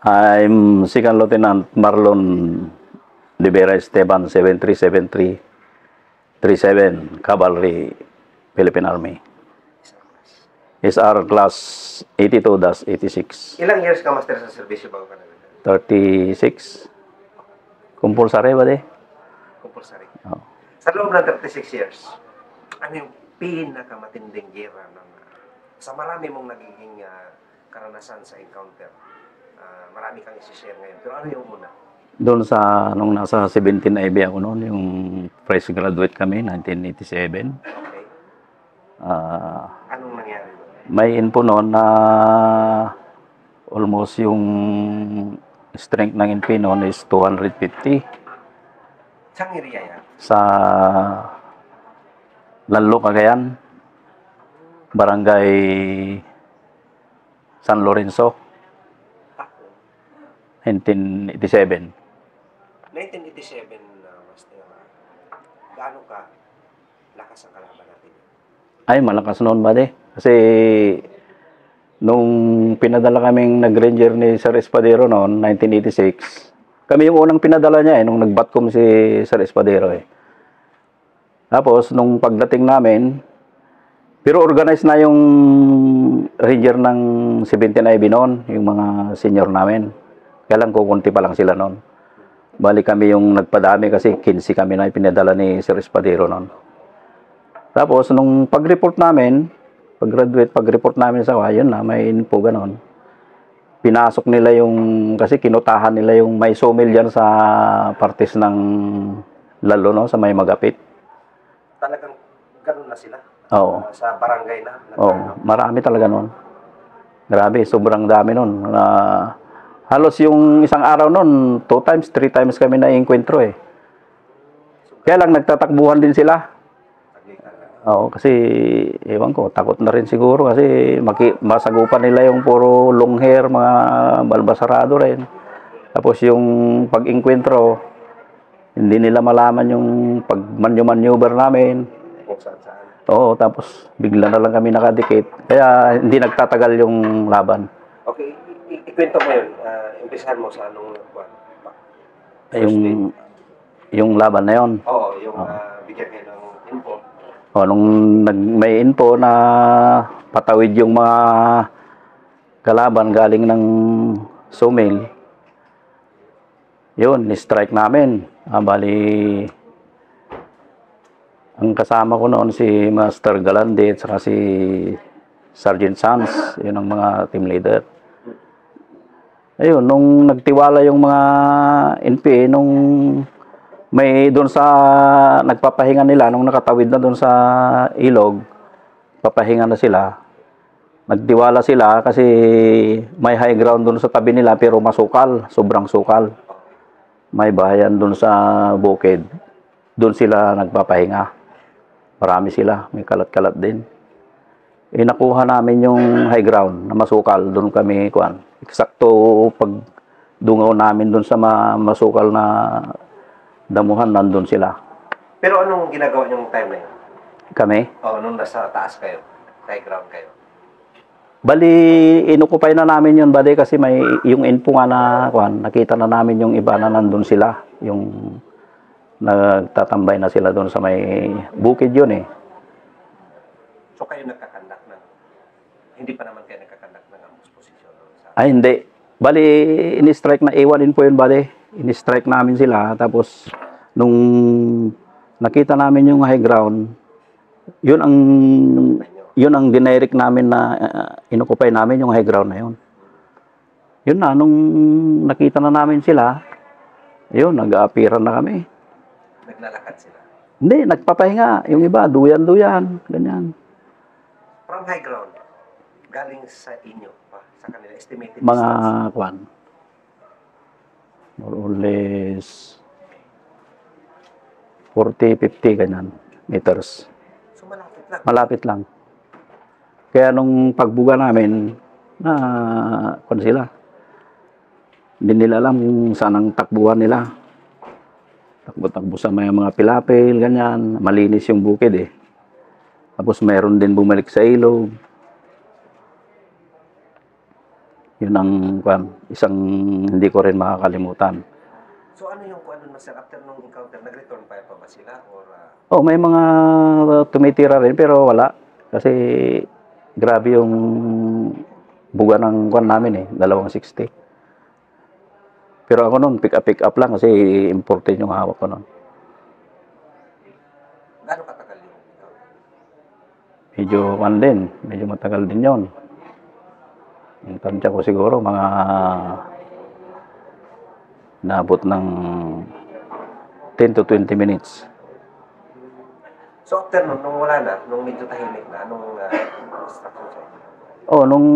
I'm Second Lieutenant Marlon Libera Esteban, 737337, Cavalry, Philippine Army. SR Class 82-86. Ilang years ka master sa serbisyo bago ka nag 36. Compulsory ba di? compulsory? Oh. Sa loob ng 36 years, ano yung pinakamatinding gera ng sa marami mong nagiging karanasan sa encounter? Marami kang isi-share ngayon. Pero ano yung una? Doon sa, nung nasa 17 IB ako noon, yung fresh graduate kami, 1987. Okay. Anong nangyari doon? May info noon na almost yung strength ng NP noon is 250. Saan area yan? Sa Lanlo, Cagayan, Barangay San Lorenzo, 1987. 1987, master. Gaano ka lakas ang kalaban natin? Ay, malakas noon ba di? Kasi nung pinadala kaming nag-ranger ni Sir Espadero noon, 1986, kami yung unang pinadala niya nung nag-batcom si Sir Espadero Tapos, nung pagdating namin, pero organized na yung ranger ng 17 IB noon, yung mga senior namin. Kaya lang kukunti pa lang sila noon. Bali kami yung nagpadami kasi 15 kami na pinadala ni Sir Espadero noon. Tapos, nung pag-report namin, pag-report namin sa yun na, may info ganon. Pinasok nila yung, kasi kinutahan nila yung may sawmill dyan sa parties ng Lalo, no, sa may Magapit. Talagang ganun na sila? Oo. Sa barangay na? Oo, marami talaga noon. Grabe, sobrang dami noon. Halos yung isang araw noon, 2 times, 3 times kami na-encuentro Kaya lang nagtatakbuhan din sila. Oo, kasi ewan ko, takot na rin siguro kasi masagupan nila yung puro long hair, mga balbasarado rin. Tapos yung pag-encuentro, hindi nila malaman yung pag-maneuver namin. Kung saan-saan. Oo, tapos bigla na lang kami nakadikit. Kaya hindi nagtatagal yung laban. Okay, ikwento mo yun. Umpisahan mo sa anong Yung laban na yon. Oo, yung bigyan kayo ng info. O, nung may info na patawid yung mga kalaban galing ng sawmill, yun, ni-strike namin. Bali, ang kasama ko noon si Master Galande at saka si Sergeant Sanz, yun ang mga team leader. Ayun, nung nagtiwala yung mga NPA, nung may doon sa nagpapahinga nila, nung nakatawid na doon sa ilog, papahinga na sila. Nagtiwala sila kasi may high ground doon sa tabi nila pero masukal, sobrang sukal. May bahayan doon sa bukid. Doon sila nagpapahinga. Marami sila, may kalat-kalat din. Nakuha namin yung high ground na masukal, doon kami kuan. Eksakto pag dungaw namin doon sa masukal na damuhan, nandun sila. Pero anong ginagawa niyong time na yun? Kami? Oo, nung nasa taas kayo, high ground kayo. Bali, inukupay na namin yun, bade, kasi may yung info nga na, nakita na namin yung iba na nandun sila. Yung nagtatambay na sila doon sa may bukid yun So kayo nagkakandak ng, hindi pa naman kayo nagkakandak ng ambus position? Ay, hindi. Bali, ini-strike na A1 info yun, bade. Ini-strike namin sila, tapos nung nakita namin yung high ground, yun ang dinirect namin na inukupay namin yung high ground na yun. Yun na, nung nakita na namin sila, yun, nag-aapiran na kami. Naglalakad sila? Hindi, nagpapahinga. Yung iba, duyan-duyan, ganyan. From high ground, galing sa inyo pa, sa kanila, estimated Mga, distance? more or less 40-50 ganyan meters. So malapit lang? Malapit lang. Kaya nung pagbuga namin, sila. Hindi nila alam kung saan ang takbuhan nila. Takbo-takbo sa mga pilapil, ganyan. Malinis yung bukid Tapos mayroon din bumalik sa ilog. Yun ang kwan, isang hindi ko rin makakalimutan. So ano yung kung ano, Master, after nung encounter, nag-return pa ba sila? Or, Oh, may mga tumitira rin pero wala. Kasi grabe yung buga ng kwan namin 260. Pero ako noon, pick up lang kasi imported yung hawak ko noon. gaano katagal yung encounter? Medyo kwan din, medyo matagal din yon. Yung tansya ko siguro mga naabot ng 10 to 20 minutes. So after nung wala na, nung medyo tahimik na, anong instruction sa'yo? Oh, nung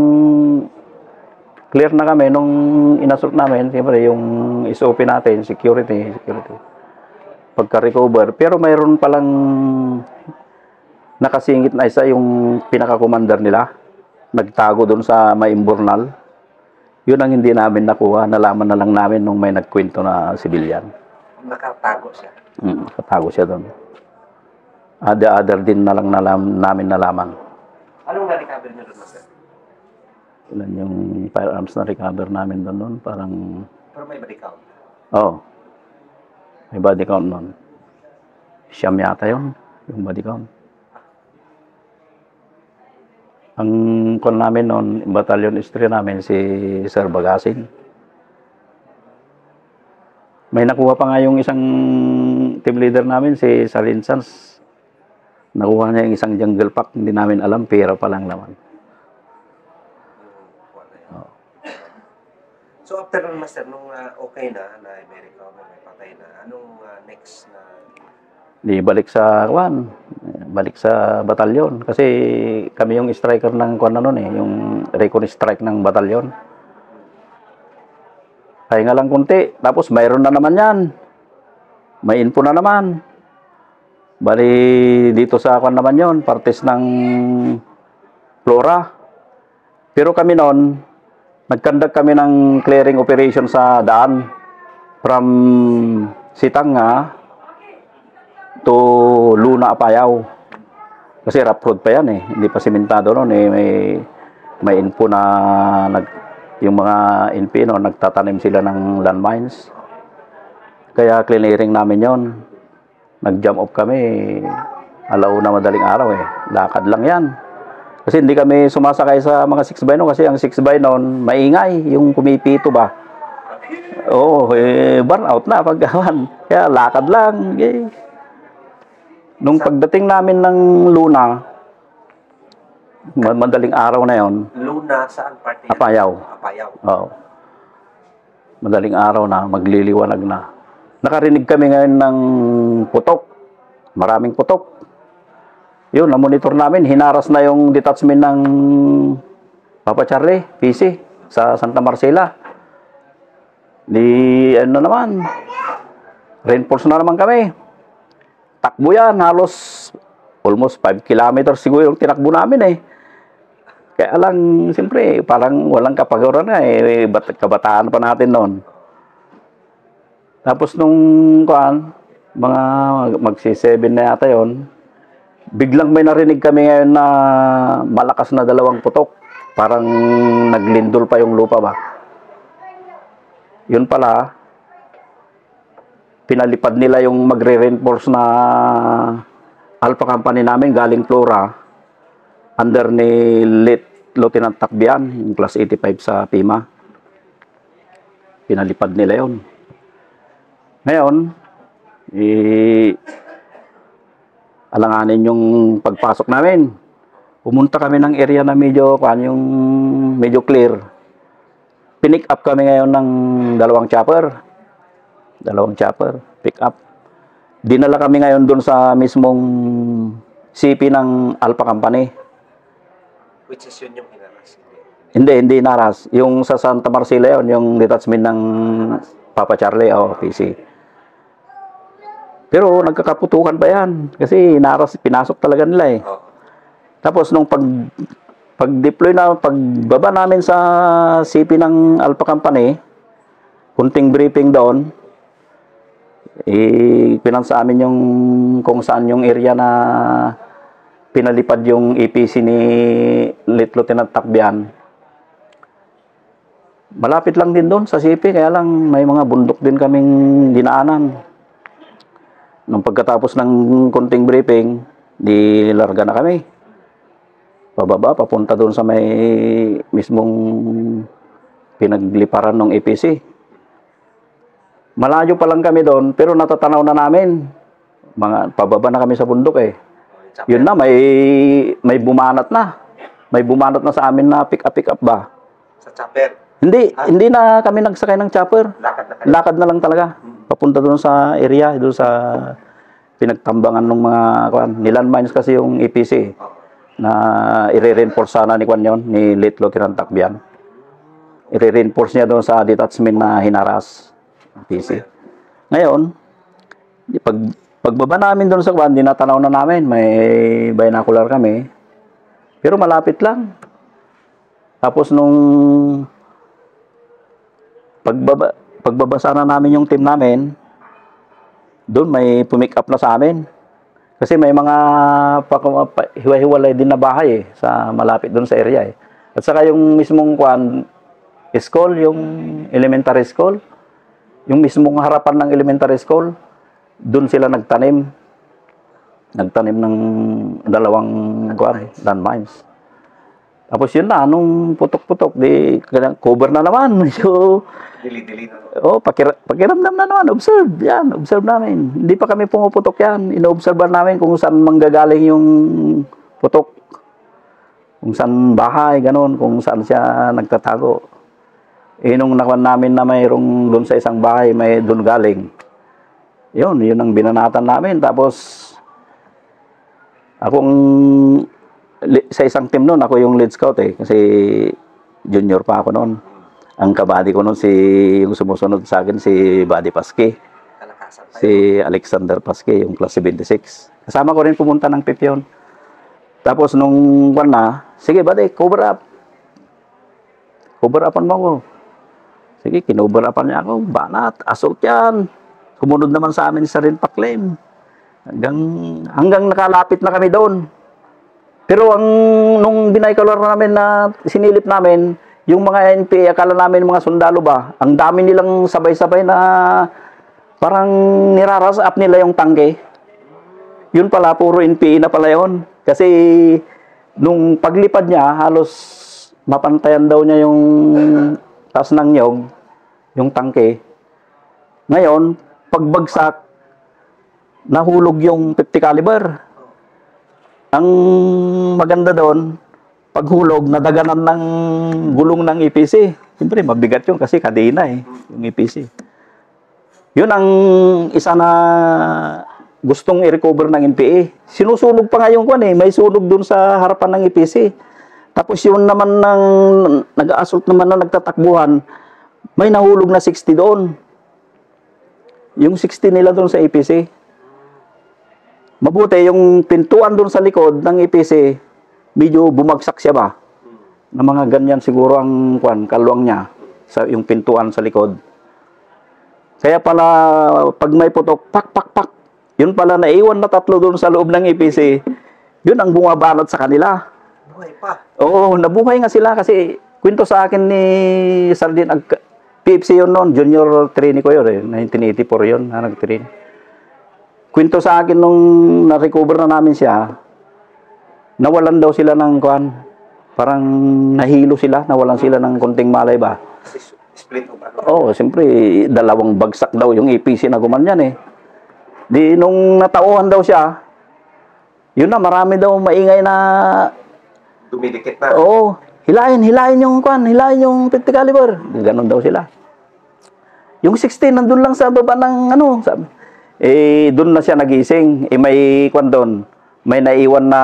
clear na kami, nung inasok namin, siyempre yung SOP natin, security. Pagka-recover. Pero mayroon palang nakasingit na isa yung pinaka-commander nila. Nagtago doon sa may imbornal. Yun ang hindi namin nakuha. Nalaman na lang namin nung may nagkwento na civilian. Nakatago siya. Nakatago siya doon. Other din na lang namin nalaman. Anong na-recover niyo doon, Master? Ilan yung firearms na recover namin doon. Parang, Pero may body count. may body count noon. Siyam yata yun, yung body count. Ang kon namin noon, battalion history namin, si Sir Bagasin. May nakuha pa nga yung isang team leader namin, si Sargent Sans. Nakuha niya yung isang jungle pack, hindi namin alam, pera pa lang naman. So after nun, Master, nung okay na may recover, may patay na, anong next na? Di balik sa batalyon. Kasi kami yung striker ng kwan na nun yung recon strike ng batalyon. Kaya nga lang kunti, tapos mayroon na naman yan. May info na naman. Bali dito sa kwan naman yon, partes ng Flora. Pero kami noon, nagkandak kami ng clearing operation sa daan from Sitanga to Luna, Apayao. Kasi rough road pa yan hindi pa simentado noon may info na yung mga NP nagtatanim sila ng landmines. Kaya clearing namin yon. Nag-jump off kami, alauna madaling araw Lakad lang yan. Kasi hindi kami sumasakay sa mga 6x noon kasi ang 6x noon maingay, yung kumipito ba. Oo, burnout na paggawan. Kaya lakad lang. Nung pagdating namin ng Luna, madaling araw na yon. Luna, saan party? Apayao. Apayao. Oo. Madaling araw na, magliliwanag na. Nakarinig kami ngayon ng putok. Maraming putok. Yun, na-monitor namin. Hinaras na yung detachment ng Papa Charlie, PC, sa Santa Marcela. Naman, reinforce na naman kami. Takbo yan, halos almost 5 kilometers siguro yung tinakbo namin Kaya lang, siyempre, parang walang kapagawaran na kabataan pa natin noon. Tapos nung mga magsi-7 na yata yon, biglang may narinig kami ngayon na malakas na dalawang putok. Parang naglindol pa yung lupa ba. Yun pala, pinalipad nila yung magre-reinforce na Alpha Company namin galing Flora under ni Lieutenant Takbian, yung class 85 sa PIMA. Pinalipad nila yun. Ngayon, alanganin yung pagpasok namin. Pumunta kami ng area na medyo clear. Pinick up kami ngayon ng dalawang chopper, pick up. Dinala kami ngayon doon sa mismong CP ng Alpha Company. Which is yun yung hinaras? Hindi naras. Yung sa Santa Marcela yun, yung detachment ng Papa Charlie o PC. Pero nagkakaputukan pa yan. Kasi naras, pinasok talaga nila Tapos nung pag-deploy pagbaba namin sa CP ng Alpha Company, kunting briefing doon, pinansa amin yung kung saan yung area na pinalipad yung EPC ni Lieutenant Takbian. Malapit lang din doon sa CP, kaya lang may mga bundok din kaming dinaanan. Nung pagkatapos ng konting briefing, di larga na kami. Pababa, papunta doon sa may mismong pinagliparan ng APC. Malayo pa lang kami doon, pero natatanaw na namin. Pababa na kami sa bundok eh. Yun na, may bumanat na. May bumanat na sa amin na pick up ba? Sa chopper? Hindi na kami nagsakay ng chopper. Lakad na lang talaga. Papunta doon sa area, doon sa pinagtambangan ng mga nilandmines kasi yung APC na i-reinforce sana ni Kwan yun, ni Litlo Kirantakbian. I-reinforce niya doon sa detachment na hinaras APC. Ngayon, pagbaba namin doon sa Kwan, dinatanaw na namin, may binocular kami. Pero malapit lang. Tapos nung pagbabasa na namin yung team namin, doon may pumick up na sa amin. Kasi may mga hiwa-hiwalay din na bahay sa malapit doon sa area eh. At saka yung mismong school, yung elementary school, yung mismong harapan ng elementary school, doon sila nagtanim ng dalawang landmines. Tapos yun na, nung putok-putok, di cover na naman. So, dili-dili na. Pakiramdam na naman, observe namin. Hindi pa kami pumuputok yan. Ino-observe namin kung saan manggagaling yung putok. Kung saan bahay, ganun, kung saan siya nagtatago. Nung nakuha namin na mayroong doon sa isang bahay, may doon galing. Yun ang binanatan namin. Tapos, sa isang team noon, ako yung lead scout eh. Kasi junior pa ako noon. Ang kabady ko noon, yung sumusunod sa akin, si Buddy Pasque. Si Alexander Pasque, yung class 76. Kasama ko rin pumunta ng Pipyon. Tapos nung buwan na, sige Buddy, cover up. Cover upan mo ako. Sige, kinover upan niya ako. Banat, assault yan. Kumunod naman sa amin sa rin pa-claim. Hanggang nakalapit na kami doon. Pero nung binocular namin na sinilip namin, yung mga NPA, akala namin mga sundalo ba, ang dami nilang sabay-sabay na parang niraras up nila yung tangke. Yun pala, puro NPA na pala yun. Kasi nung paglipad niya, halos mapantayan daw niya yung taas ng nyog, yung tangke. Ngayon, pagbagsak, nahulog yung 50 caliber. Ang maganda doon, paghulog, nadaganan ng gulong ng EPC. Siyempre, mabigat yun kasi kadena yung EPC. Yun ang isa na gustong i-recover ng NPA. Sinusunog pa nga yung may sunog doon sa harapan ng EPC. Tapos yun naman nag-assault naman na nagtatakbuhan, may nahulog na 60 doon. Yung 60 nila doon sa EPC. Mabuti, yung pintuan doon sa likod ng EPC, medyo bumagsak siya ba? Na mga ganyan siguro ang kalwang niya, yung pintuan sa likod. Kaya pala, pag may putok, pak. Yun pala, naiwan na 3 doon sa loob ng EPC. Yun ang bumabanat sa kanila. Buhay pa? Oo, nabuhay nga sila kasi kwento sa akin ni Sardin, PFC yun noon, junior trainee ko yun 1984 yun, na nag-train. Kwento sa akin nung na-recover na namin siya, nawalan daw sila ng parang nahilo sila, nawalan sila ng konting malay ba? Split up ano? Oo, siyempre, 2 bagsak daw yung APC na gumanyan Di nung natauhan daw siya, yun na, marami daw maingay na dumidikit na. Oo, hilahin yung hilahin yung 50 caliber. Ganon daw sila. Yung 16 nandun lang sa baba ng sabi. Doon na siya nagising. May doon. May naiwan na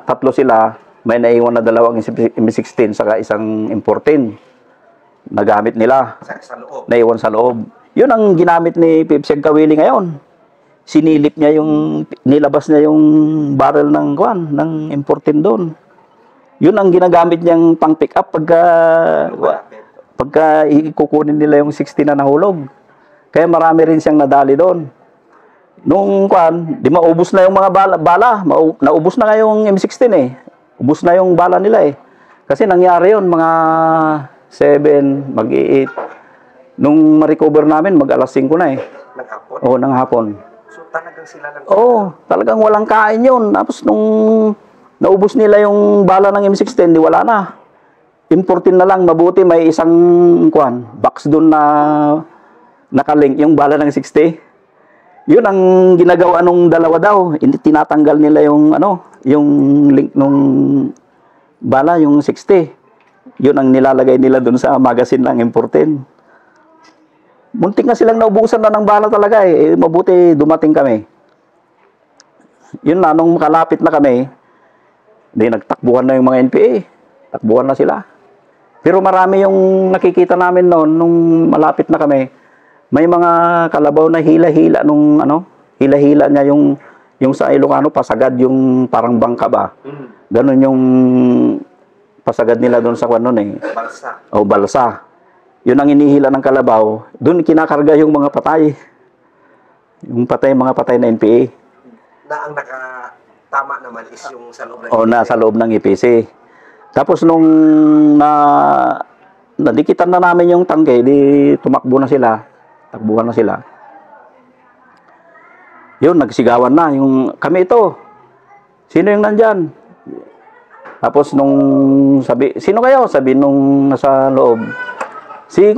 3 sila. May naiwan na 2 M16 saka isang M14. Nagamit nila. Sa loob. Naiwan sa loob. Yun ang ginamit ni Pipseg Kawili ngayon. Sinilip niya nilabas niya yung barrel ng ng M14 doon. Yun ang ginagamit niyang pang pick up pagka ikukunin nila yung 16 na nahulog. Kaya marami rin siyang nadali doon. Nung di maubos na yung mga bala. Naubos na nga yung M16 Ubos na yung bala nila Kasi nangyari yun, mga 7, mag-8. Nung ma-recover namin, mag-alas 5 na eh. Naghapon? Oo, ng hapon. So talagang sila lang. Oo, talagang walang kain yun. Tapos nung naubos nila yung bala ng M16, di wala na. Importin na lang, mabuti may isang box doon na nakalink yung bala ng 60. Yun ang ginagawa nung dalawa daw. Hindi tinatanggal nila yung yung link nung bala, yung 60. Yun ang nilalagay nila doon sa magazine ng M14. Muntik na silang naubusan na ng bala talaga eh. Mabuti dumating kami. Yun na, nung makalapit na kami, nagtakbuhan na yung mga NPA. Takbuhan na sila. Pero marami yung nakikita namin noon, nung malapit na kami, may mga kalabaw na hila-hila nung hila-hila niya yung sa Ilocano, pasagad yung parang bangka ba. Ganon yung pasagad nila doon sa noon eh. Balsa. O balsa. Yun ang inihila ng kalabaw. Doon kinakarga yung mga patay. Yung mga patay na NPA. Na ang nakatama naman is yung sa loob ng O nasa loob ng EPC. Tapos nung nadikitan na namin yung tangke, di tumakbo na sila. Takbuhan na sila. Yun, nagsigawan na. Kami ito. Sino yung nandyan? Tapos nung sabi, sino kayo? Sabi nung nasa loob. Si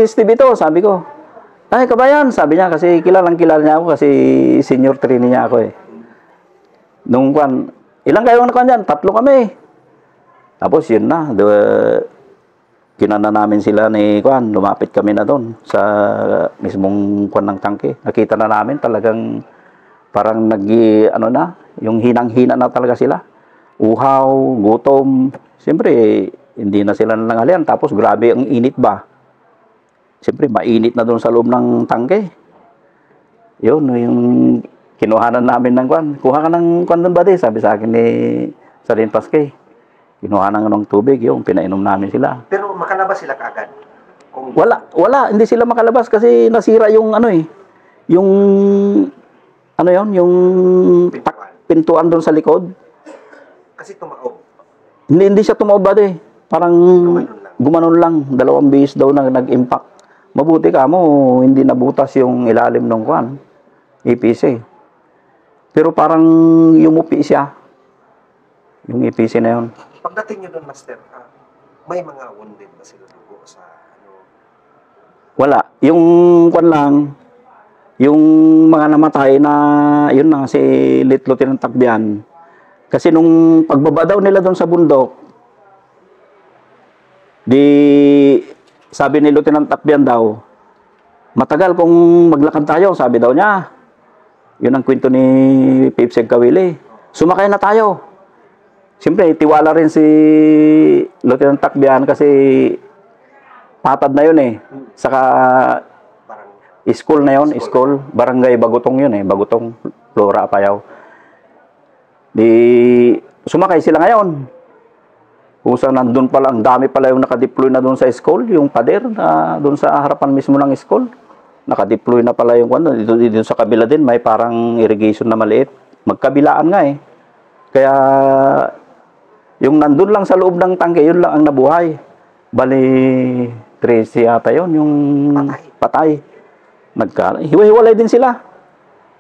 Steve ito, sabi ko. Ay, kabayan, sabi niya, kasi kilalang kilala niya ako, kasi senior trainee niya ako eh. Nung ilang kayo na dyan? 3 kami. Tapos yun na, kinana namin sila ni lumapit kami na doon sa mismong ng tangke. Nakita na namin talagang parang yung hinang-hina na talaga sila. Uhaw, gutom. Siyempre, hindi na sila nangalian. Tapos grabe ang init ba. Siyempre, mainit na doon sa loob ng tangke. Yun, yung kinuhanan namin ng kuha ka ng doon ba sabi sa akin ni Sarin Pasque. Kinuha ng tubig, yung pinainom namin sila. Pero makalabas sila kaagad? Wala, hindi sila makalabas kasi nasira yung yung yung pintuan doon sa likod. Kasi tumaob. Hindi siya tumaob ba Parang gumanon lang. 2 bihis daw na nag-impact. Mabuti ka mo, hindi nabutas yung ilalim ng EPC. Pero parang yumupi siya. Yung EPC na yun. Pagdating nyo doon, Master, may mga wounded ba sila dugo sa Wala. Yung lang, yung mga namatay na, yun na, si Lieutenant Takbian. Kasi nung pagbaba daw nila doon sa bundok, sabi ni Lieutenant Takbian daw, matagal kung maglakad tayo, sabi daw niya. Yun ang kwento ni Pipseg Kawili. Sumakay na tayo. Siyempre, tiwala rin si Lieutenant Takbian kasi patad na yun eh. Saka school na yun, school. Barangay Bagutong yun eh. Bagutong, Flora, Apayao. Sumakay sila ngayon. Kung saan nandun pala, ang dami pala yung nakadeploy na doon sa school, yung pader na doon sa harapan mismo ng school. Nakadeploy na pala yung dito sa kabila din, may parang irrigation na maliit. Magkabilaan nga eh. Kaya yung nandun lang sa loob ng tangke, yun lang ang nabuhay. Bali, 13 yata yun, yung patay. Hiwa-hiwalay din sila.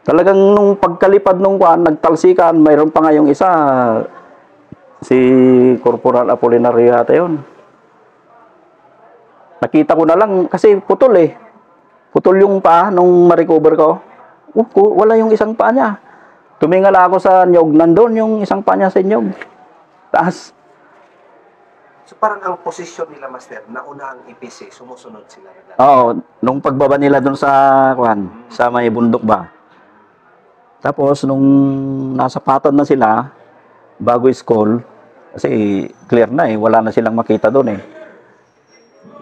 Talagang nung pagkalipad nung nagtalsikan, mayroon pa nga yung isa, si Corporal Apolinario yata yun. Nakita ko na lang, kasi putol eh. Putol yung paa nung ma-recover ko. Wala yung isang paa niya. Tumingala ako sa nyog, nandun yung isang paa niya sa nyog. Taas. So parang ang posisyon nila, Master, nauna ang EPC, sumusunod sila. Oo, nung pagbaba nila doon sa sa may bundok ba. Tapos nung nasa patad na sila bago school, kasi clear na eh, wala na silang makita doon eh.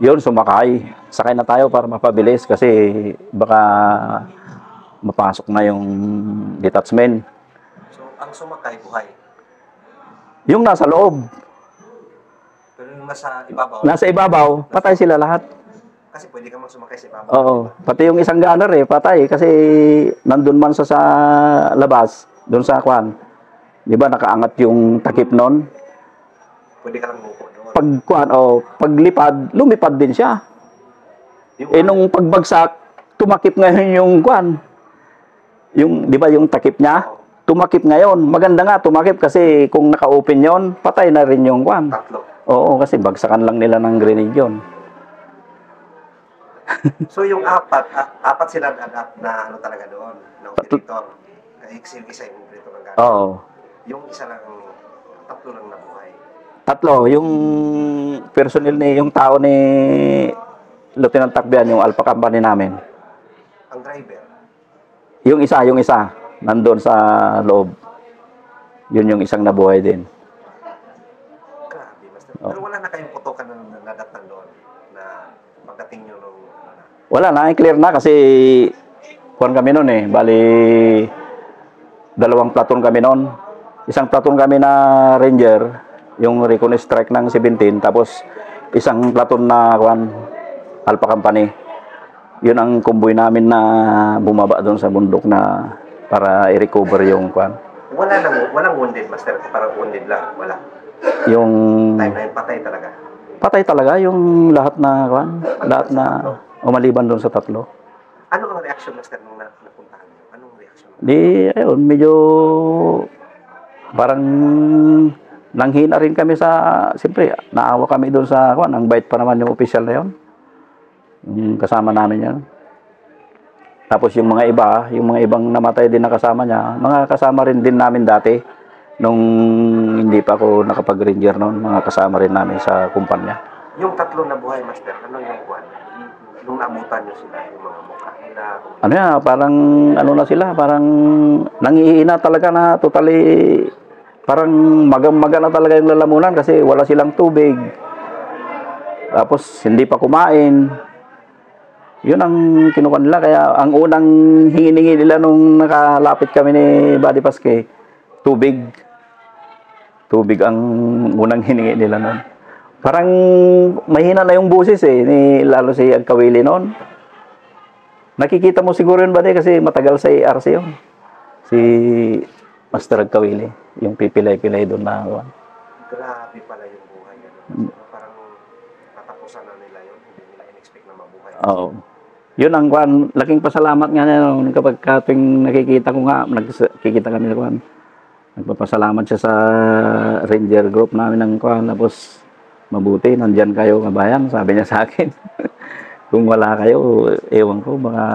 Yun, sumakay. Sakay na tayo para mapabilis kasi baka mapasok na yung detachment. So ang sumakay buhay. Yung nasa loob. Pero yung nasa ibabaw? Nasa ibabaw, patay sila lahat. Kasi pwede ka mang sumakay sa ibabaw. Oo. Pati yung isang gunner patay. Kasi nandun man sa labas, doon sa Di ba nakaangat yung takip nun? Pwede ka lang muko doon. pagkuan o paglipad, lumipad din siya. Eh nung pagbagsak, tumakip ngayon yung kuan. Yung 'di ba yung takip niya? Tumakip ngayon. Maganda nga tumakip kasi kung naka-open 'yon, patay na rin yung kuan. Tatlo. Oo, kasi bagsakan lang nila ng grenade 'yon. So yung apat sila na ano talaga doon, na operator. Isa yung operator ng gano'n. Oo. Yung isa lang, tatlo lang nabuhay. Tatlo, yung personnel yung tao ni Lieutenant Takbian, yung Alpha Company namin. Ang driver, Yung isa, nandoon sa loob. Yun yung isang nabuhay din. grabe, Master. Pero wala na kayong putokan na nadatnan doon na pagdating nyo nung ano na. Wala na, clear na kasi kuwan kami noon eh. Bali, 2 platoon kami noon. Isang platoon kami na Ranger, yung recon strike ng 17, tapos isang platoon na kuwan, Alpha Company. Yun ang convoy namin na bumaba doon sa bundok na para i-recover yung kuwan. Walang wounded, Master. Parang wounded lang, wala. Yung Time na yun, patay talaga. patay talaga yung lahat na kuwan, lahat na umaliban doon sa tatlo. Ano ang reaction, Master, nung napuntahan nyo? Anong reaction? Di, ayun, medyo parang nanghina rin kami sa, siyempre, naawa kami doon sa, kuwan, ang bait pa naman yung official na yun. Yung kasama namin yan. Tapos yung mga iba, yung mga ibang namatay din na kasama niya, mga kasama rin din namin dati, nung hindi pa ako nakapag-ranger noon, mga kasama rin namin sa kumpanya. Yung tatlo na buhay, Master, ano yung kuwan? Nung naabutan nyo sila, yung mga mukha nila. Ano yan, parang ano na sila, parang nangihina talaga na totally, parang maga na talaga yung lalamunan kasi wala silang tubig. Tapos hindi pa kumain. Yun ang kinuha nila, kaya ang unang hiningi nila nung nakalapit kami ni Buddy Paske, tubig. Tubig ang unang hiningi nila noon. Parang mahina na yung busis eh, lalo si Agkawili noon. Nakikita mo siguro yun ba kasi matagal sa ARC yun. Si Master Agkawili, yung pipilay-pilay doon na. Grabe pala yung buhay. Parang tatapusan na nila yun. Hindi nila in-expect na mabuhay. Oo. Yun ang kuan, laking pasalamat nga na kapag kating nakikita ko nga, nakikita kami ng kuan. Nagpapasalamat siya sa Ranger group namin ng kuan, tapos mabuti, nandyan kayo kabayan, sabi niya sa akin. Kung wala kayo, ewan ko, baka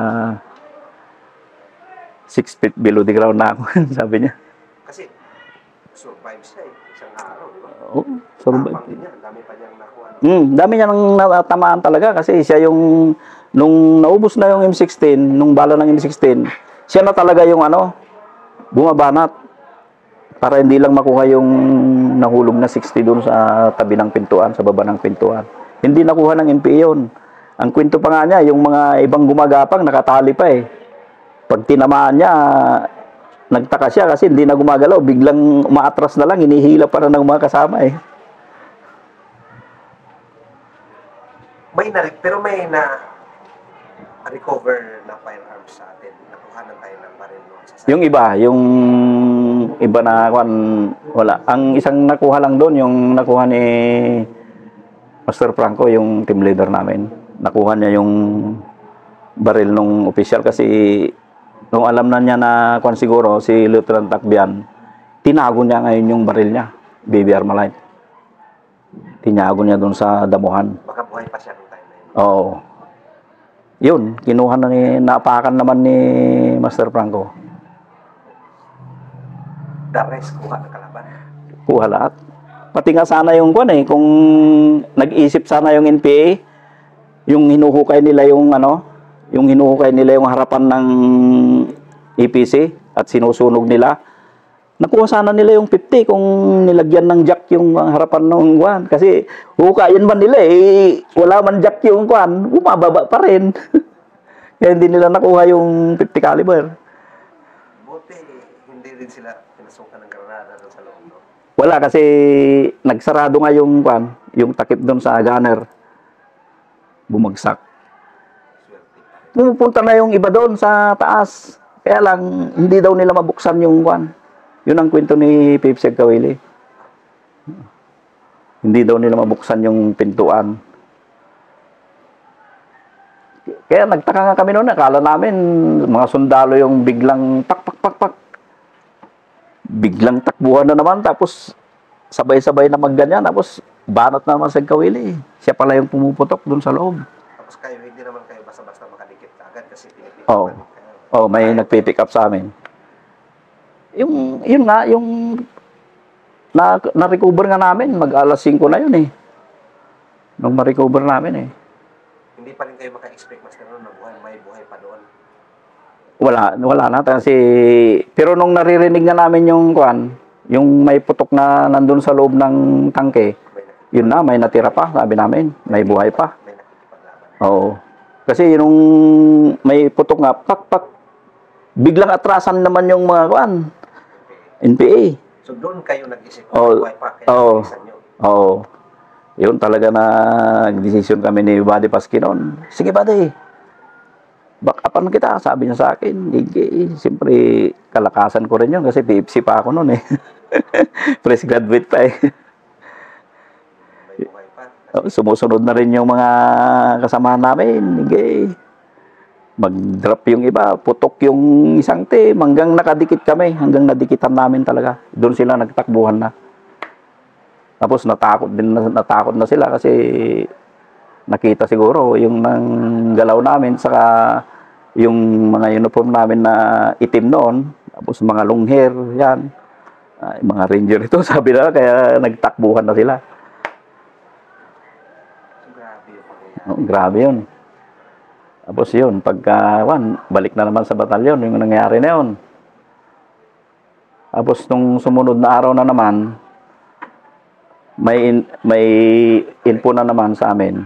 6 feet below the ground na ako, sabi niya. Kasi survive siya eh, isang araw, di ba? Oo, survive. Tapang din niya, dami pa niyang nakuha. Dami niya nang natamaan talaga kasi siya yung, nung naubos na yung M16, nung bala ng M16, siya na talaga yung bumabanat. Para hindi lang makuha yung nahulog na 60 doon sa tabi ng pintuan, sa baba ng pintuan. Hindi nakuha ng MP yun. Ang kwento pa nga niya, yung mga ibang gumagapang nakatali pa eh. Pag tinamaan niya, nagtaka siya kasi hindi na gumagalaw. Biglang umaatras na lang, hinihila pa ng mga kasama eh. Pero may recover na firearms sa atin. Nakuhanan tayo ng baril noon sa Yung iba na wala. Ang isang nakuha lang doon, yung nakuha ni Master Franco, yung team leader namin. Nakuha niya yung baril nung official kasi nung alam na niya na siguro si Lieutenant Takbian, tinago niya ngayon yung baril niya, BB Armalite. Tinago niya doon sa damuhan. Baka buhay pa siya nung time na yun. Oo. Yun, kinuha na napakan naman ni Master Franco. The rest, kuha ng kalaban. Kuha lahat. Pati nga sana yung kung nag-isip sana yung NPA, yung hinuhukay nila yung yung harapan ng EPC at sinusunog nila. Nakuha sana nila yung 50 kung nilagyan ng jack yung harapan ng kuwan. Kasi hukayin man nila wala man jack yung kuwan, bumababa pa rin. Kaya hindi nila nakuha yung 50 caliber. Buti, hindi rin sila pinasukan ng granada doon sa loob, no? Wala kasi nagsarado nga yung kuwan, yung takip doon sa gunner. Bumagsak. Pumupunta na yung iba doon sa taas. Kaya lang, hindi daw nila mabuksan yung kuwan. Yun ang kwento ni Pepsi Kawili. Hindi daw nila mabuksan yung pintuan. Kaya nagtaka nga kami noon, akala namin mga sundalo yung biglang pak pak pak pak. Biglang takbuhan na naman, tapos sabay-sabay na magganyan, tapos banat na naman sa kawili. Siya pala yung pumuputok dun sa loob. Tapos kayo, hindi naman kayo basta-basta makadikit agad kasi pinipick Oo. up kayo. Oh, may nagpipick up sa amin. Yun nga, yung na-recover nga namin, mag-alas 5 na yun eh. Nung ma-recover namin eh. Hindi pa rin kayo maka-expect, Master, na may buhay pa doon. Wala na kasi, pero nung naririnig na namin yung yung may putok na nandun sa loob ng tangke, yun na, may natira pa, sabi namin, may buhay pa. May nakikipaglaban. Oo. Kasi nung may putok nga, pak pak, biglang atrasan naman yung mga NPA. So doon kayo nag-isip na Oo. buhay pa, kaya Oo. nag-isan nyo. Oo. Yun talaga na nag-decision kami ni Buddy Paskin noon. Sige Buddy, back upan kita, sabi niya sa akin. Hindi, siyempre kalakasan ko rin yun kasi PFC pa ako noon eh. Fresh graduate pa eh. May buhay pa. Sumusunod na rin yung mga kasama namin. Hindi. Mag-drop yung iba, putok yung isang team, hanggang nakadikit kami, hanggang nadikitan namin talaga. Doon sila nagtakbuhan na. Tapos natakot na sila kasi nakita siguro yung nang galaw namin, saka yung mga uniform namin na itim noon, tapos mga long hair, yan. Mga ranger ito, sabi na, kaya nagtakbuhan na sila. So, grabe yung pangyayari. Oh, grabe yun. Tapos yun, pagka, balik na naman sa batalyon, yung nangyari na yun. Tapos nung sumunod na araw na naman, may info na naman sa amin